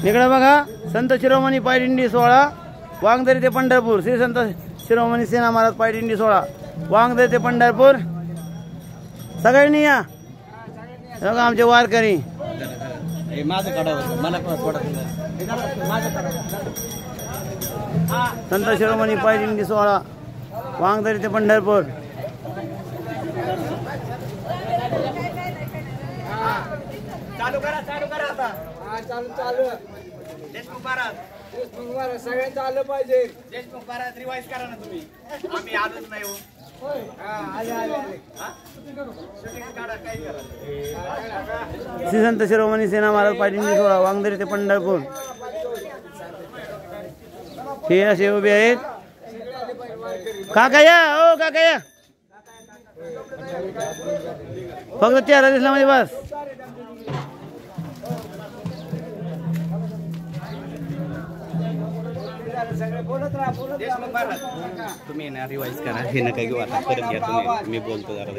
इकडे बघा संत शिरोमणी पायदिंडी सोहळा वांगदरी ते पंढरपूर. श्री संत शिरोमणी सेना महाराज पायदिंडी सोहळा वांगदरी ते पंढरपूर. सगळ्यांनी या बघा आमचे वारकरी. संत शिरोमणी पायदिंडी सोहळा वांगदरी ते पंढरपूर. चालू करा आता. चालू देशमुख महाराज सगळ्यांचं आलं पाहिजे. देशमुख महाराज रिवाइज करा ना तुम्ही. आम्ही आलोच नाही हो. श्री संत शिरोमणी सेना महाराज पायदिंडी सोहळा वांगदरी ते पंढरपूर. हे असे उभे आहेत. काका या, ओ काका या. फक्त चेहरा दिसला म्हणजे बस. देशमुख महाराज तुम्ही ना रिवाइज करा. हे नका घेऊ आता परत घ्या तुम्ही. मी बोलतो जरा.